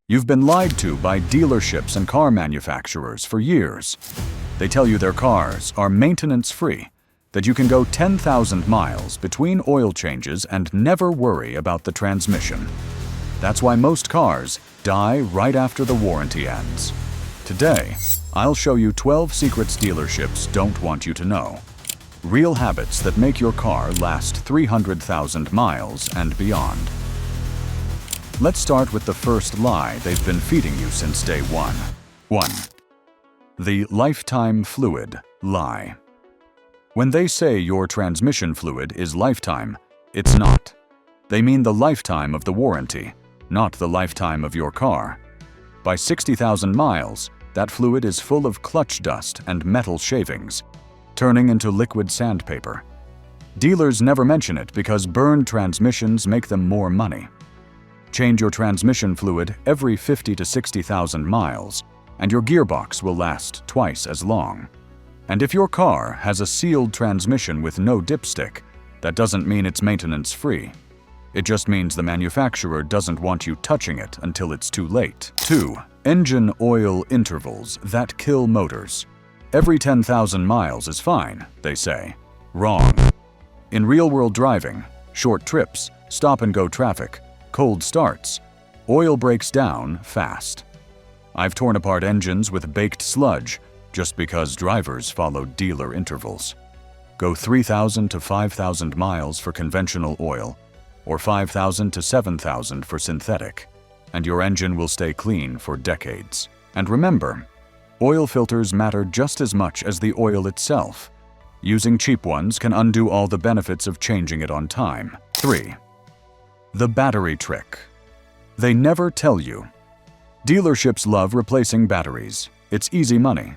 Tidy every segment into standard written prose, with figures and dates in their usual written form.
You've been lied to by dealerships and car manufacturers for years. They tell you their cars are maintenance-free, that you can go 10,000 miles between oil changes and never worry about the transmission. That's why most cars die right after the warranty ends. Today, I'll show you 12 secrets dealerships don't want you to know. Real habits that make your car last 300,000 miles and beyond. Let's start with the first lie they've been feeding you since day one. 1. The lifetime fluid lie. When they say your transmission fluid is lifetime, it's not. They mean the lifetime of the warranty, not the lifetime of your car. By 60,000 miles, that fluid is full of clutch dust and metal shavings, turning into liquid sandpaper. Dealers never mention it because burned transmissions make them more money. Change your transmission fluid every 50 to 60,000 miles, and your gearbox will last twice as long. And if your car has a sealed transmission with no dipstick, that doesn't mean it's maintenance-free. It just means the manufacturer doesn't want you touching it until it's too late. 2. Engine oil intervals that kill motors. Every 10,000 miles is fine, they say. Wrong. In real-world driving, short trips, stop-and-go traffic, cold starts, oil breaks down fast. I've torn apart engines with baked sludge just because drivers followed dealer intervals. Go 3,000 to 5,000 miles for conventional oil, or 5,000 to 7,000 for synthetic, and your engine will stay clean for decades. And remember, oil filters matter just as much as the oil itself. Using cheap ones can undo all the benefits of changing it on time. 3. The battery trick. They never tell you. Dealerships love replacing batteries. It's easy money.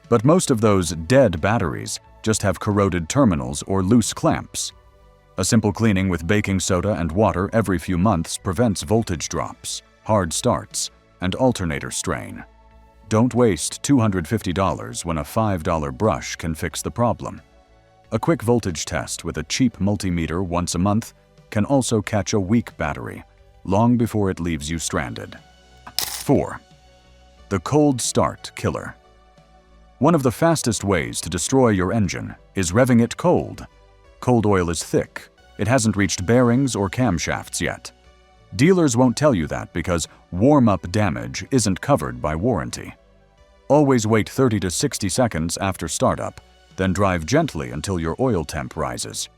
But most of those dead batteries just have corroded terminals or loose clamps. A simple cleaning with baking soda and water every few months prevents voltage drops, hard starts, and alternator strain. Don't waste $250 when a $5 brush can fix the problem. A quick voltage test with a cheap multimeter once a month can also catch a weak battery, long before it leaves you stranded. 4. The cold start killer. One of the fastest ways to destroy your engine is revving it cold. Cold oil is thick. It hasn't reached bearings or camshafts yet. Dealers won't tell you that because warm-up damage isn't covered by warranty. Always wait 30 to 60 seconds after startup, then drive gently until your oil temp rises.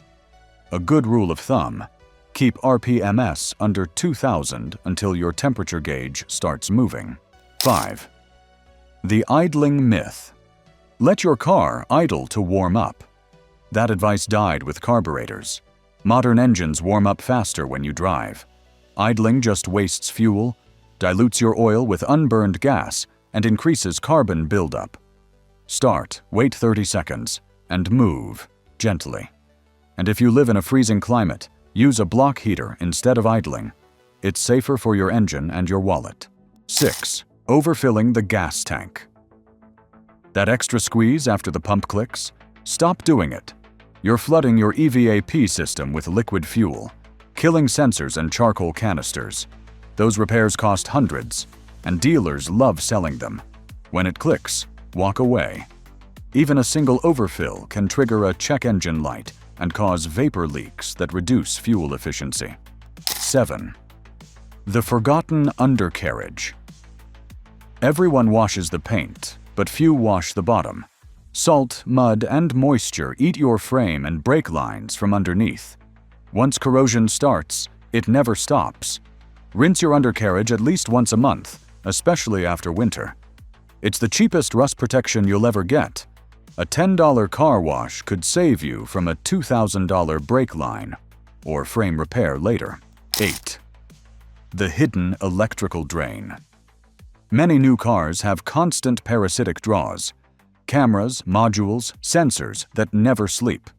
A good rule of thumb: keep RPMs under 2,000 until your temperature gauge starts moving. 5. The idling myth. Let your car idle to warm up. That advice died with carburetors. Modern engines warm up faster when you drive. Idling just wastes fuel, dilutes your oil with unburned gas, and increases carbon buildup. Start, wait 30 seconds, and move gently. And if you live in a freezing climate, use a block heater instead of idling. It's safer for your engine and your wallet. 6. Overfilling the gas tank. That extra squeeze after the pump clicks? Stop doing it. You're flooding your EVAP system with liquid fuel, killing sensors and charcoal canisters. Those repairs cost hundreds, and dealers love selling them. When it clicks, walk away. Even a single overfill can trigger a check engine light and cause vapor leaks that reduce fuel efficiency. 7. The Forgotten Undercarriage. Everyone washes the paint, but few wash the bottom. Salt, mud, and moisture eat your frame and brake lines from underneath. Once corrosion starts, it never stops. Rinse your undercarriage at least once a month, especially after winter. It's the cheapest rust protection you'll ever get. A $10 car wash could save you from a $2,000 brake line or frame repair later. 8. The hidden electrical drain. Many new cars have constant parasitic draws. Cameras, modules, sensors that never sleep.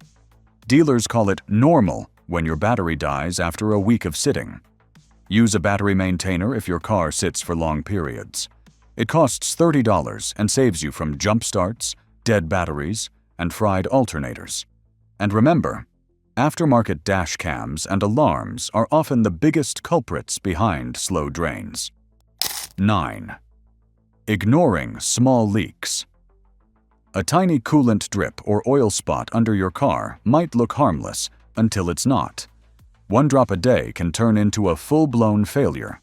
Dealers call it normal when your battery dies after a week of sitting. Use a battery maintainer if your car sits for long periods. It costs $30 and saves you from jump starts, dead batteries, and fried alternators. And remember, aftermarket dash cams and alarms are often the biggest culprits behind slow drains. 9. Ignoring small leaks. A tiny coolant drip or oil spot under your car might look harmless until it's not. One drop a day can turn into a full-blown failure.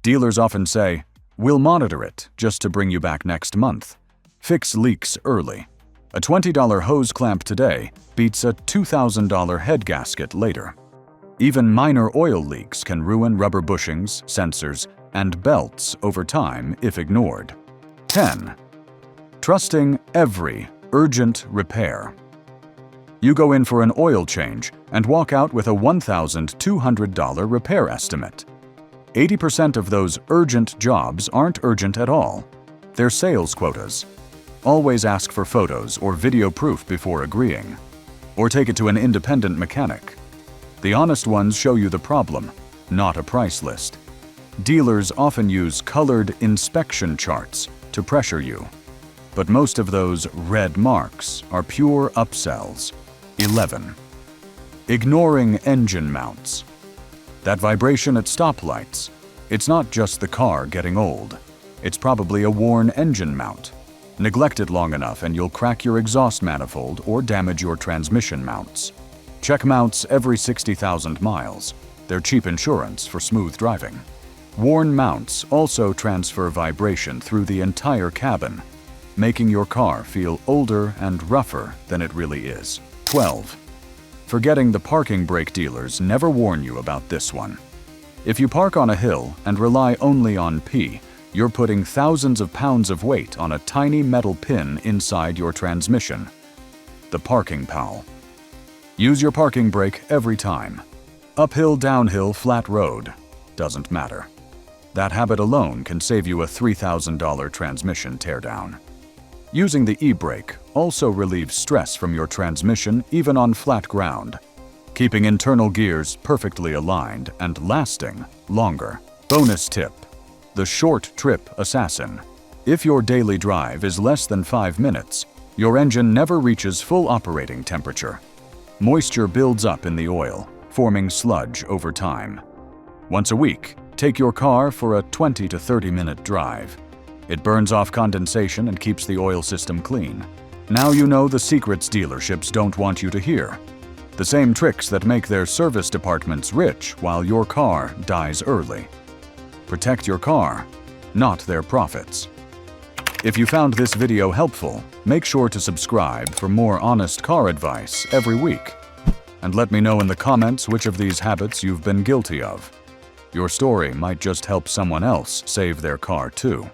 Dealers often say, "We'll monitor it just to bring you back next month." Fix leaks early. A $20 hose clamp today beats a $2,000 head gasket later. Even minor oil leaks can ruin rubber bushings, sensors, and belts over time if ignored. 10. Trusting every urgent repair. You go in for an oil change and walk out with a $1,200 repair estimate. 80% of those urgent jobs aren't urgent at all. They're sales quotas. Always ask for photos or video proof before agreeing. Or take it to an independent mechanic. The honest ones show you the problem, not a price list. Dealers often use colored inspection charts to pressure you. But most of those red marks are pure upsells. 11. Ignoring engine mounts. That vibration at stoplights, it's not just the car getting old. It's probably a worn engine mount. Neglect it long enough and you'll crack your exhaust manifold or damage your transmission mounts. Check mounts every 60,000 miles. They're cheap insurance for smooth driving. Worn mounts also transfer vibration through the entire cabin, making your car feel older and rougher than it really is. 12. Forgetting the parking brake dealers never warn you about this one. If you park on a hill and rely only on P, you're putting thousands of pounds of weight on a tiny metal pin inside your transmission. The parking pal. Use your parking brake every time. Uphill, downhill, flat road. Doesn't matter. That habit alone can save you a $3,000 transmission teardown. Using the e-brake also relieves stress from your transmission even on flat ground, keeping internal gears perfectly aligned and lasting longer. Bonus tip: the short trip assassin. If your daily drive is less than 5 minutes, your engine never reaches full operating temperature. Moisture builds up in the oil, forming sludge over time. Once a week, take your car for a 20 to 30-minute drive. It burns off condensation and keeps the oil system clean. Now you know the secrets dealerships don't want you to hear. The same tricks that make their service departments rich while your car dies early. Protect your car, not their profits. If you found this video helpful, make sure to subscribe for more honest car advice every week. And let me know in the comments which of these habits you've been guilty of. Your story might just help someone else save their car too.